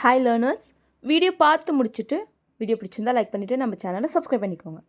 Hi learners, video பார்த்து முடிச்சுட்டு video பிடிச்சிருந்தா லைக் பண்ணிவிட்டு நம்ம சேனலை சப்ஸ்கிரைப் பண்ணிக்கோங்க.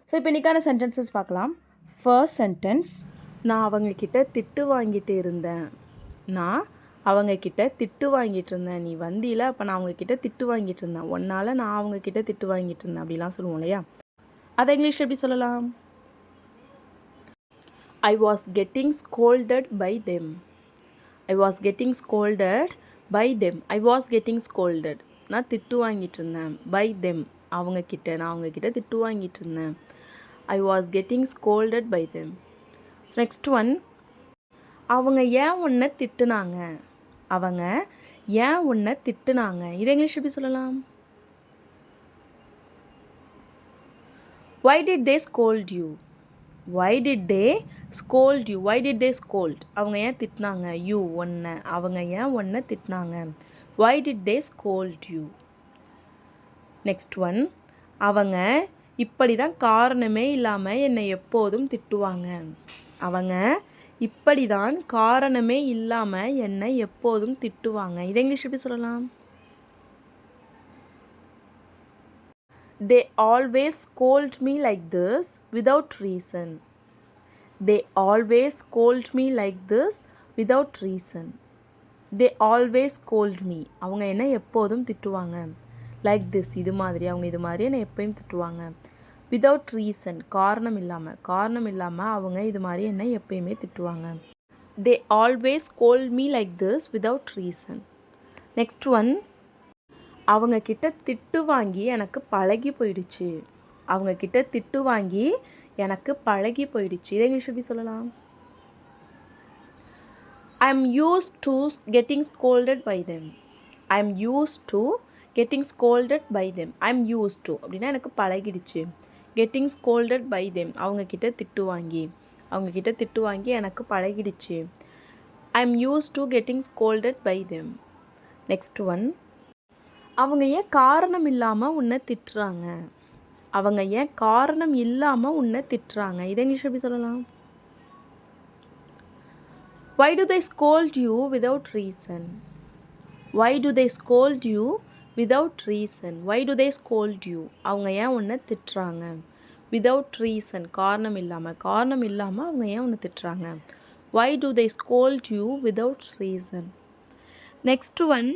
ஸோ இப்போ இன்றைக்கான சென்டென்சஸ் பார்க்கலாம். ஃபர்ஸ்ட் சென்டென்ஸ், நான் அவங்கக்கிட்ட திட்டு வாங்கிட்டு இருந்தேன். நான் அவங்கக்கிட்ட திட்டு வாங்கிட்டு இருந்தேன். நீ வந்தியில் அப்போ நான் அவங்கக்கிட்ட திட்டு வாங்கிட்டு இருந்தேன். ஒன்றால் நான் அவங்கக்கிட்ட திட்டு வாங்கிட்டு இருந்தேன் அப்படிலாம் சொல்லுவோம் இல்லையா? அதை இங்கிலீஷில் எப்படி சொல்லலாம்? I was getting scolded by them. I was getting scolded by them. I was getting scolded. நான் திட்டு வாங்கிட்டு இருந்தேன். By them. அவங்கக்கிட்ட, நான் அவங்கக்கிட்ட திட்டு வாங்கிட்டு இருந்தேன். I was getting scolded by them. So next one, அவங்க ஏன் உன்னை திட்டுனாங்க? அவங்க ஏன் உன்னை திட்டுனாங்க? இதை இங்கிலீஷ் எப்படி சொல்லலாம்? Why did they scold you? Why did they scold you? Why did they scold? அவங்க ஏன் திட்டினாங்க? You, ஒன்றை. அவங்க ஏன் ஒன்றை திட்டினாங்க? Why did they scold you? Next one, அவங்க இப்படி தான் காரணமே இல்லாமல் என்னை எப்போதும் திட்டுவாங்க. அவங்க இப்படி தான் காரணமே இல்லாமல் என்னை எப்போதும் திட்டுவாங்க. இதை இங்கிலீஷ் எப்படி சொல்லலாம்? They always scold me like this without reason. They always scold me like this without reason. They always scold me. அவங்க என்ன எப்போதும் திட்டுவாங்க. Like this, இது மாதிரி, அவங்க இது மாதிரி என்னை எப்போயும் திட்டுவாங்க. Without reason, காரணம் இல்லாமல் அவங்க இது மாதிரி என்னை எப்பயுமே திட்டுவாங்க. They always scold me like this without reason. Next one, அவங்கக்கிட்ட திட்டு வாங்கி எனக்கு பழகி போயிடுச்சு. அவங்கக்கிட்ட திட்டு வாங்கி எனக்கு பழகி போயிடுச்சு. இதை இங்கிலீஷ் எப்படி சொல்லலாம்? I am used to getting scolded by them. I am used to getting scolded by them. I am used to அப்படின்னா எனக்கு பழகிடுச்சு. Getting scolded by them, அவங்கக்கிட்ட திட்டு வாங்கி எனக்கு பழகிடுச்சு. I am used to getting scolded by them. Next one, அவங்க ஏன் காரணம் இல்லாமல் உன்னை திட்டுறாங்க? அவங்க ஏன் காரணம் இல்லாமல் உன்னை திட்டுறாங்க? இதை இங்கிலீஷ் எப்படி சொல்லலாம்? Why do they scold you without reason? Why do they scold you without reason? Why do they scold you? அவங்க ஏன் உன்னை திட்டுறாங்க? Without reason, காரணம் இல்லாமல் அவங்க ஏன் உன்னை திட்டுறாங்க? Why do they scold you without reason? Next one,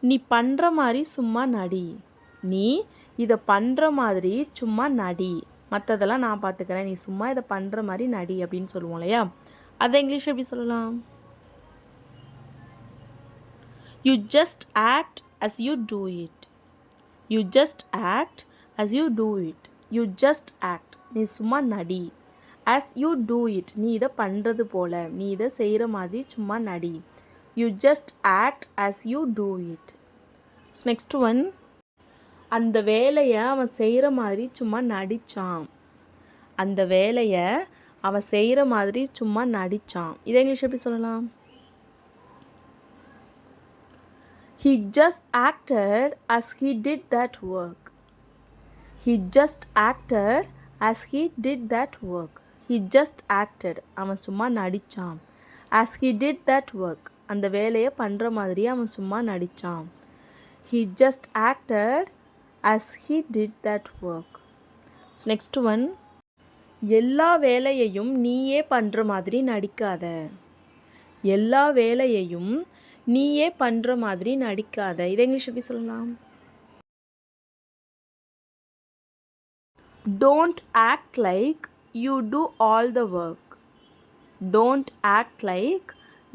நீ பண்ணுற மாதிரி சும்மா நடி. நீ இதை பண்ணுற மாதிரி சும்மா நடி, மற்றதெல்லாம் நான் பார்த்துக்கிறேன், நீ சும்மா இதை பண்ணுற மாதிரி நடி அப்படின்னு சொல்லுவோம் இல்லையா? அதை இங்கிலீஷ் எப்படி சொல்லலாம்? You just act as you do it. You just act as you do it. You just act, நீ சும்மா நடி. As you do it, நீ இதை பண்ணுறது போல், நீ இதை செய்கிற மாதிரி சும்மா நடி. You just act as you do it. So next one, அந்த வேலையை அவன் செய்கிற மாதிரி சும்மா நடித்தான். அந்த வேலையை அவன் செய்கிற மாதிரி சும்மா நடித்தான். இதை இங்கிலீஷ் எப்படி சொல்லலாம்? He just acted as he did that work. He just acted as he did that work. He just acted, அவன் சும்மா நடித்தான். As he did that work, அந்த வேலையை பண்ணுற மாதிரி அவன் சும்மா நடித்தான். He just acted as he did that work. So next one, எல்லா வேலையையும் நீயே பண்ணுற மாதிரி நடிக்காத. எல்லா வேலையையும் நீயே பண்ணுற மாதிரி நடிக்காத. இதை இங்கிலீஷ் எப்படி சொல்லலாம்? Don't act like you do all the work. Don't act like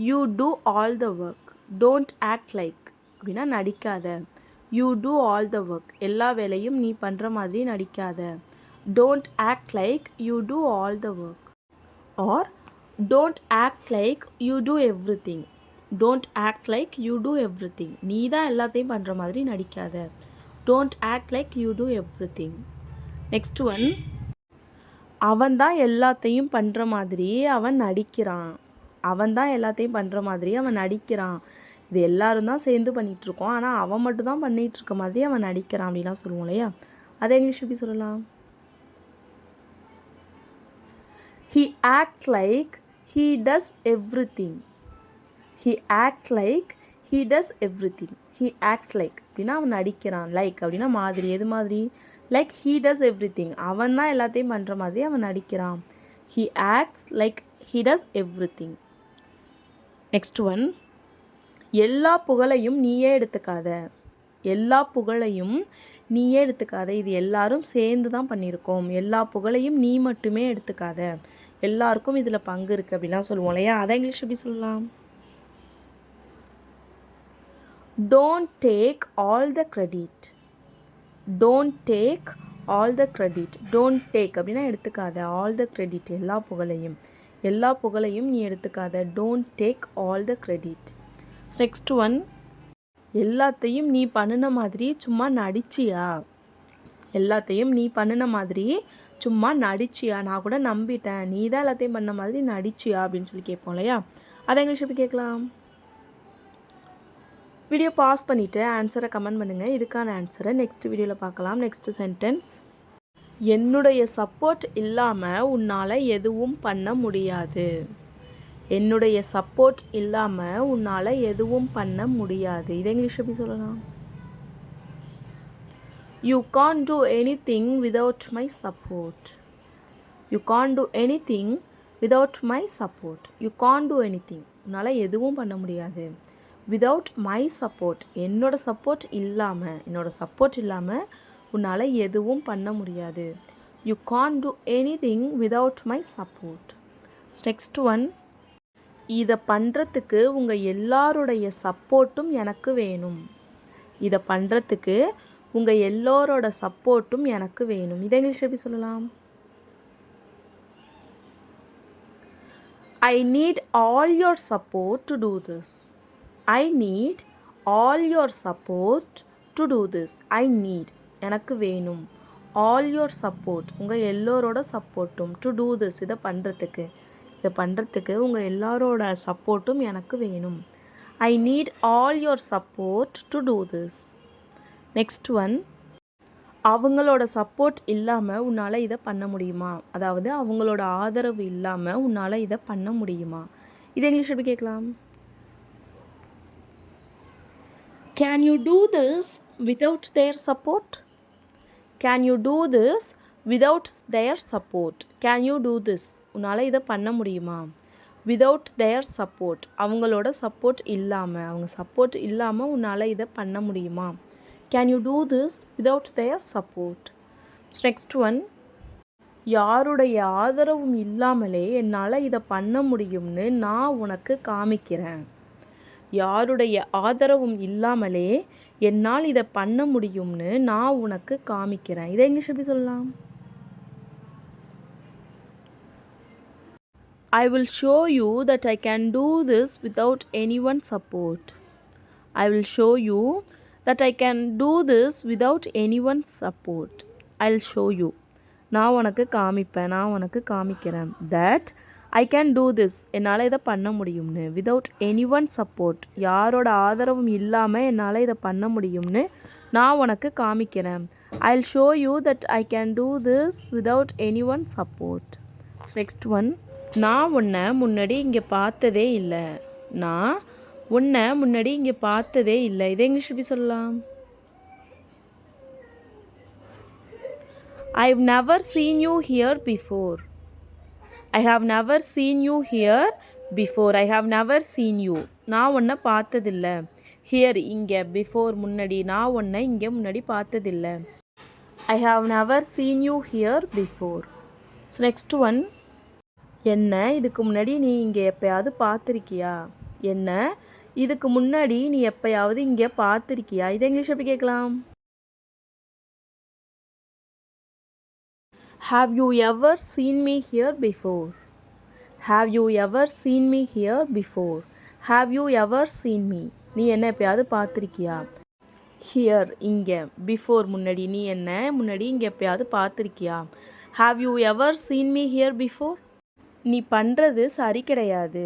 you do all the work. Don't act like அப்படின்னா நடிக்காத. You do all the work, எல்லா வேலையும் நீ பண்ணுற மாதிரி நடிக்காத. Don't act like you do all the work. Or don't act like you do everything. Don't act like you do everything. நீ தான் எல்லாத்தையும் பண்ணுற மாதிரி நடிக்காத. Don't act like you do everything. Next one, அவன் தான் எல்லாத்தையும் பண்ணுற மாதிரி அவன் நடிக்கிறான். அவன் தான் எல்லாத்தையும் பண்ணுற மாதிரி அவன் நடிக்கிறான். இது எல்லாரும் தான் சேர்ந்து பண்ணிகிட்ருக்கோம், ஆனால் அவன் மட்டும் தான் பண்ணிகிட்ருக்க மாதிரி அவன் நடிக்கிறான் அப்படிலாம் சொல்லுவோம் இல்லையா? அதை இங்கிலீஷ் எப்படி சொல்லலாம்? He acts like he does everything. He acts like he does everything. he acts like அப்படின்னா அவன் நடிக்கிறான். லைக் அப்படின்னா மாதிரி. எது மாதிரி? Like he does everything. அவன் தான் எல்லாத்தையும் பண்ணுற மாதிரி அவன் நடிக்கிறான். he acts like he does everything. Next one, எல்லா புகழையும் நீயே எடுத்துக்காத. எல்லா புகழையும் நீயே எடுத்துக்காத. இது எல்லாரும் சேர்ந்து தான் பண்ணியிருக்கோம். எல்லா புகழையும் நீ மட்டுமே எடுத்துக்காத. எல்லாருக்கும் இதில் பங்கு இருக்குது அப்படிலாம் சொல்லுவோம் இல்லையா? அதை இங்கிலீஷ் எப்படி சொல்லலாம்? Don't take all the credit. Don't take all the credit. Don't take அப்படின்னா எடுத்துக்காத. all the credit எல்லா புகழையும். எல்லா புகழையும் நீ எடுத்துக்காத. Don't take all the credit. Next one, எல்லாத்தையும் நீ பண்ணின மாதிரி சும்மா நடிச்சியா? எல்லாத்தையும் நீ பண்ணின மாதிரி சும்மா நடிச்சியா? நான் கூட நம்பிட்டேன், நீ தான் எல்லாத்தையும் பண்ண மாதிரி நடிச்சியா அப்படின்னு சொல்லி கேட்போம் இல்லையா? அதை இங்கிலீஷ் எப்படி கேட்கலாம்? வீடியோ பாஸ் பண்ணிவிட்டு ஆன்சரை கமெண்ட் பண்ணுங்கள். இதுக்கான ஆன்சரை நெக்ஸ்ட் வீடியோவில் பார்க்கலாம். நெக்ஸ்ட் சென்டென்ஸ், என்னுடைய சப்போர்ட் இல்லாமல் உன்னால் எதுவும் பண்ண முடியாது. என்னுடைய சப்போர்ட் இல்லாமல் உன்னால் எதுவும் பண்ண முடியாது. இதை இங்கிலீஷ் எப்படி சொல்லலாம்? You can't do anything without my support. You can't do anything without my support. You can't do anything. உன்னால் எதுவும் பண்ண முடியாது. விதவுட் மை சப்போர்ட், என்னோட சப்போர்ட் இல்லாமல் உன்னால் எதுவும் பண்ண முடியாது. You can't two anything without my support. Next one, இதை பண்ணுறதுக்கு உங்கள் எல்லாருடைய சப்போர்ட்டும் எனக்கு வேணும். இதை பண்ணுறதுக்கு உங்கள் எல்லோரோட சப்போர்ட்டும் எனக்கு வேணும். இதை இங்கிலீஷ் எப்படி சொல்லலாம்? I need all your support to do this. I need all your support to do this. I need எனக்கு வேணும். all your support உங்கள் எல்லோரோட சப்போர்ட்டும். to do this இதை பண்ணுறதுக்கு உங்கள் எல்லாரோட சப்போர்ட்டும் எனக்கு வேணும். I need all your support to do this. Next one, அவங்களோட சப்போர்ட் இல்லாமல் உன்னால் இதை பண்ண முடியுமா? அதாவது அவங்களோட ஆதரவு இல்லாமல் உன்னால் இதை பண்ண முடியுமா? இதை இங்கிலீஷ் எப்படி கேட்கலாம்? Can you do this without their support? Can you do this without their support? Can you do this? உன்னால் இதை பண்ண முடியுமா? without their support அவங்களோட சப்போர்ட் இல்லாமல், அவங்க சப்போர்ட் இல்லாமல் உன்னால் இதை பண்ண முடியுமா? Can you do this without their support? Next one, யாருடைய ஆதரவும் இல்லாமலே என்னால் இதை பண்ண முடியும்னு நான் உனக்கு காமிக்கிறேன். யாருடைய ஆதரவும் இல்லாமலே என்னால் இதை பண்ண முடியும்னு நான் உனக்கு காமிக்கிறேன். இதை இங்கிலீஷ் எப்படி சொல்லலாம்? I will show you that I can do this without anyone's support. I will show you that I can do this without anyone's support. I'll show you. நான் உனக்கு காமிக்கிறேன். That I can do this என்னால் இதை பண்ண முடியும்னு. Without any one support யாரோட ஆதரவும் இல்லாமல் என்னால் இதை பண்ண முடியும்னு நான் உனக்கு காமிக்கிறேன். I'll show you that I can do this without anyone support. Next one, நான் உன்னை முன்னாடி இங்கே பார்த்ததே இல்லை. இதை இங்கிலீஷ் எப்படி சொல்லலாம்? I've never seen you here before. I have never seen you here before. I have never seen you. நான் உன்னை பார்த்ததில்லை. ஹியர் இங்கே, பிஃபோர் முன்னாடி, நான் உன்னை இங்கே முன்னாடி பார்த்ததில்லை. I have never seen you here before. So next one, என்ன இதுக்கு முன்னாடி நீ இங்கே எப்போயாவது பார்த்துருக்கியா? என்ன இதுக்கு முன்னாடி நீ எப்போயாவது இங்கே பார்த்துருக்கியா? இதை இங்கிலீஷ் எப்படி கேட்கலாம்? Have you ever seen me here before? Have you ever seen me here before? Have you ever seen me? நீ என்ன எப்பயாவது பார்த்துருக்கியா? ஹியர் இங்கே, பிஃபோர் முன்னாடி, நீ என்ன முன்னாடி இங்கே எப்பயாவது பார்த்துருக்கியா? Have you ever seen me here before? நீ பண்ணுறது சரி கிடையாது.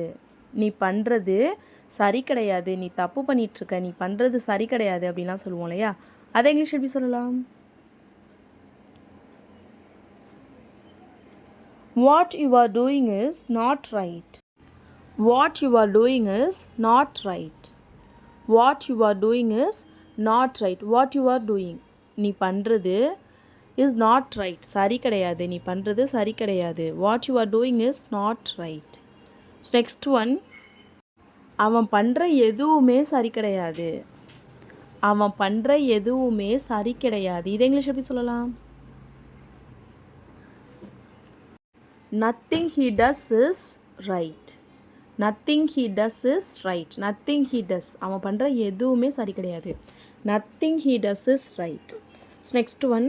நீ தப்பு பண்ணிகிட்ருக்க, நீ பண்ணுறது சரி கிடையாது அப்படின்லாம் சொல்லுவோம் இல்லையா? அதை இங்கிலீஷ் எப்படி சொல்லலாம்? What you are doing is not right. What you are doing is not right. What you are doing is not right. What you are doing, நீ பண்ணுறது இஸ் நாட் ரைட், சரி கிடையாது. நீ பண்ணுறது சரி கிடையாது. What you are doing is not right. Next one, அவன் பண்ணுற எதுவுமே சரி கிடையாது. அவன் பண்ணுற எதுவுமே சரி கிடையாது. இதை இங்கிலீஷ் எப்படி சொல்லலாம்? Nothing he does is right. Nothing he does is right. Nothing he does, அவன் பண்ணுற எதுவுமே சரி கிடையாது. Nothing he does is right. Next one,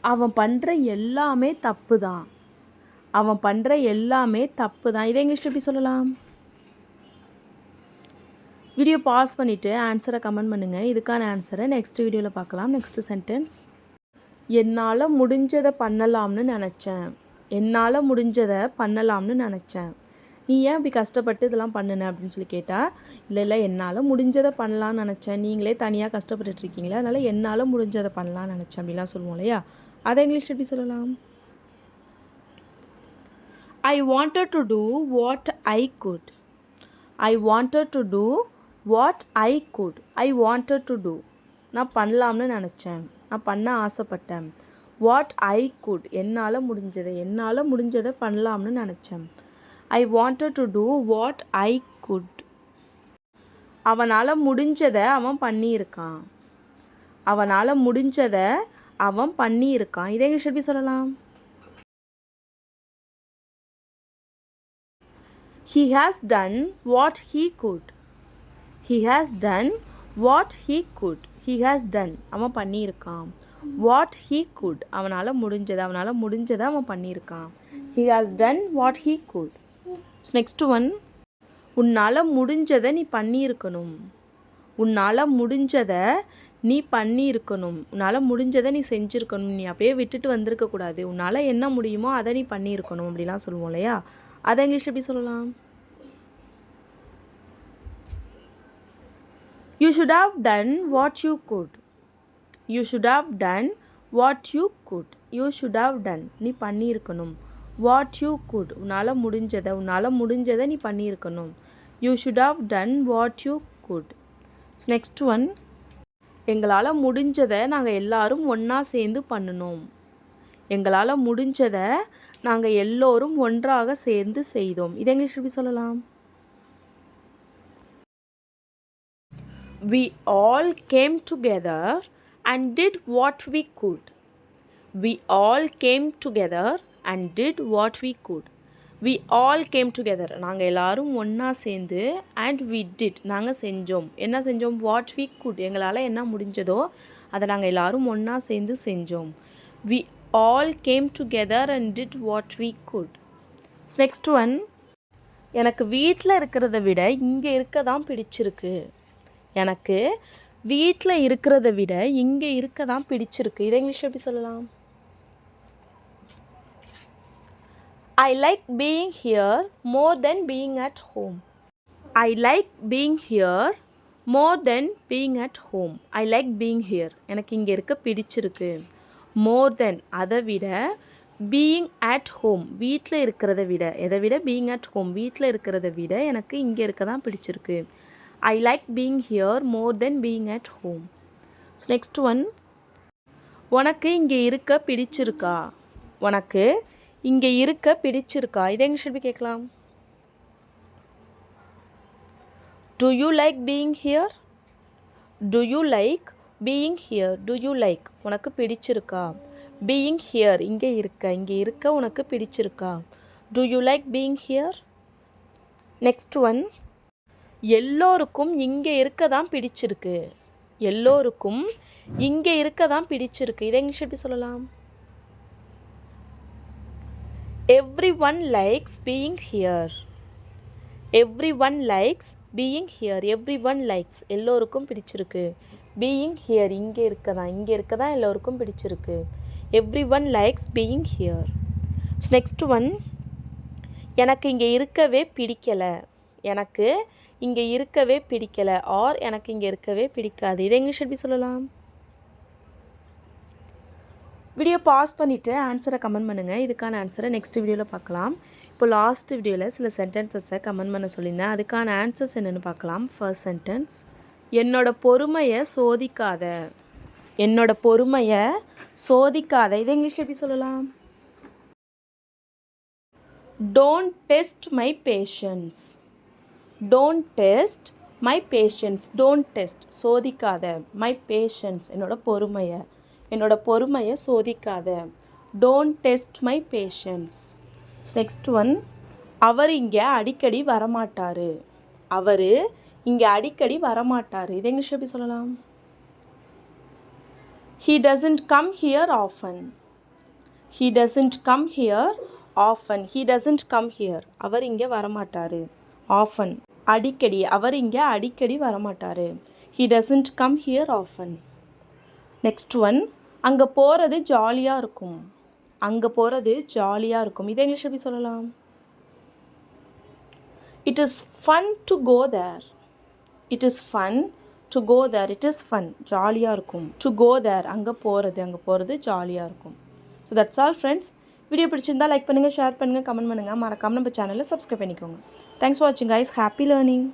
அவன் பண்ணுற எல்லாமே தப்பு தான். அவன் பண்ணுற எல்லாமே தப்பு தான். இதை இங்கிலீஷ் எப்படி சொல்லலாம்? வீடியோ பாஸ் பண்ணிவிட்டு ஆன்சரை கமெண்ட் பண்ணுங்கள். இதுக்கான ஆன்சரை நெக்ஸ்ட் வீடியோவில் பார்க்கலாம். நெக்ஸ்ட் சென்டென்ஸ், என்னால் முடிஞ்சதை பண்ணலாம்னு நினச்சேன். என்னால் முடிஞ்சதை பண்ணலாம்னு நினச்சேன். நீ ஏன் இப்படி கஷ்டப்பட்டு இதெல்லாம் பண்ணுன அப்படின்னு சொல்லி கேட்டால், இல்லை என்னால் முடிஞ்சதை பண்ணலான்னு நினச்சேன், நீங்களே தனியாக கஷ்டப்பட்டுருக்கீங்களே, அதனால் என்னால் முடிஞ்சதை பண்ணலான்னு நினச்சேன் அப்படிலாம் சொல்லுவோம் இல்லையா? அதை இங்கிலீஷ் எப்படி சொல்லலாம்? I wanted to do what I could. I wanted to do what I could. I wanted to do, நான் பண்ணலாம்னு நினச்சேன், நான் பண்ண ஆசைப்பட்டேன். வாட் ஐ குட், என்னால் முடிஞ்சதை பண்ணலாம்னு நினச்சேன். I wanted to do what I could. அவனால் முடிஞ்சதை அவன் பண்ணியிருக்கான். அவனால் முடிஞ்சதை அவன் பண்ணியிருக்கான். இதை இங்கிலீஷ் எப்படி சொல்லலாம்? He has done what he could. He has done what he could. He has done, அவன் பண்ணியிருக்கான். What he could, அவனால் முடிஞ்சதை அவன் பண்ணியிருக்கான். He has done what he could. Next one, உன்னால் முடிஞ்சதை நீ பண்ணியிருக்கணும். உன்னால் முடிஞ்சதை நீ பண்ணியிருக்கணும். உன்னால் முடிஞ்சதை நீ செஞ்சுருக்கணும். நீ அப்படியே விட்டுட்டு வந்திருக்கக்கூடாது. உன்னால் என்ன முடியுமோ அதை நீ பண்ணியிருக்கணும் அப்படிலாம் சொல்லுவோம் இல்லையா? அதை இங்கிலீஷில் எப்படி சொல்லலாம்? You should have done what you could. You should have done what you could. You should have done, நீ பண்ணியிருக்கணும். What you could, உன்னால் முடிஞ்சதை நீ பண்ணியிருக்கணும். You should have done what you could. Next one, எங்களால் முடிஞ்சதை நாங்கள் எல்லாரும் ஒன்றா சேர்ந்து பண்ணினோம். எங்களால் முடிஞ்சதை நாங்கள் எல்லோரும் ஒன்றாக சேர்ந்து செய்தோம். இதை இங்கிலீஷ் எப்படி சொல்லலாம்? We all came together and did what we could. We all came together and did what we could. We all came together, நாங்கள் எல்லாரும் ஒன்றா சேர்ந்து, and we did, நாங்கள் செஞ்சோம். என்ன செஞ்சோம்? what we could, எங்களால் என்ன முடிஞ்சதோ அதை நாங்கள் எல்லாரும் ஒன்றா சேர்ந்து செஞ்சோம். We all came together and did what we could. Next one, எனக்கு வீட்டில் இருக்கிறத விட இங்கே இருக்க தான் பிடிச்சிருக்கு. எனக்கு வீட்டில் இருக்கிறத விட இங்கே இருக்க தான் பிடிச்சிருக்கு. இதை இங்கிலீஷ் எப்படி சொல்லலாம்? I like being here more than being at home. I like being here more than being at home. I like being here, எனக்கு இங்கே இருக்க பிடிச்சிருக்கு. more than, அதை விட, being at home, வீட்டில் இருக்கிறத விட, எதை விட? being at home, வீட்டில் இருக்கிறத விட எனக்கு இங்கே இருக்க தான் பிடிச்சிருக்கு. I like being here more than being at home. Next one, உனக்கு இங்கே இருக்க பிடிச்சிருக்கா? உனக்கு இங்கே இருக்க பிடிச்சிருக்கா? இதை இங்கிலீஷ் எப்படி கேட்கலாம்? Do you like being here? Do you like being here? Do you like, உனக்கு பிடிச்சிருக்கா? being here, இங்கே இருக்க உனக்கு பிடிச்சிருக்கா? Do you like being here? Next one, எல்லோருக்கும் இங்கே இருக்க தான் பிடிச்சிருக்கு. எல்லோருக்கும் இங்கே இருக்க தான் பிடிச்சிருக்கு. இதை இங்கிலீஷ் எப்படி சொல்லலாம்? Everyone likes being here. Everyone likes being here. Everyone likes, எல்லோருக்கும் பிடிச்சிருக்கு. being here, இங்கே இருக்க தான் எல்லோருக்கும் பிடிச்சிருக்கு. Everyone likes being here. Next one, எனக்கு இங்கே இருக்கவே பிடிக்கலை. எனக்கு இங்கே இருக்கவே பிடிக்கலை, ஆர் எனக்கு இங்கே இருக்கவே பிடிக்காது. இதை இங்கிலீஷ் எப்படி சொல்லலாம்? வீடியோ பாஸ் பண்ணிவிட்டு ஆன்சரை கமெண்ட் பண்ணுங்கள். இதுக்கான ஆன்சரை நெக்ஸ்ட் வீடியோவில் பார்க்கலாம். இப்போ லாஸ்ட் வீடியோவில் சில சென்டென்சஸை கமெண்ட் பண்ண சொல்லியிருந்தேன். அதுக்கான ஆன்சர்ஸ் என்னென்னு பார்க்கலாம். ஃபர்ஸ்ட் சென்டென்ஸ், என்னோட பொறுமையை சோதிக்காத. என்னோட பொறுமையை சோதிக்காத. இதை இங்கிலீஷில் எப்படி சொல்லலாம்? Don't test my patience. Don't test my patience. Don't test சோதிக்காத. மை பேஷன்ஸ் என்னோட பொறுமையை சோதிக்காத. Don't test my patience. Next one, அவர் இங்கே அடிக்கடி வரமாட்டார். அவர் இங்கே அடிக்கடி வரமாட்டார். இதை இங்கிலீஷ் எப்படி சொல்லலாம்? He doesn't come here often. He doesn't come here often. He doesn't come here. அவர் இங்கே வரமாட்டார். often அடிக்கடி. அவர் இங்கே அடிக்கடி வரமாட்டார். He doesn't come here often. Next one, அங்கே போகிறது ஜாலியாக இருக்கும். அங்கே போகிறது ஜாலியாக இருக்கும். இதை இங்கிலீஷ் எப்படி சொல்லலாம்? It is fun to go there. It is fun to go there. It is fun. ஜாலியாக இருக்கும். To go there. அங்கே போகிறது ஜாலியாக இருக்கும். So that's all friends. Video பிடிச்சிருந்தா லைக் பண்ணுங்கள், ஷேர் பண்ணுங்கள், கமெண்ட் பண்ணுங்கள். மறக்காமல் நம்ம சேனலில் சப்ஸ்கிரைப் பண்ணிக்கோங்க. தேங்க்ஸ் ஃபார் வாட்சிங் கைஸ். Happy learning.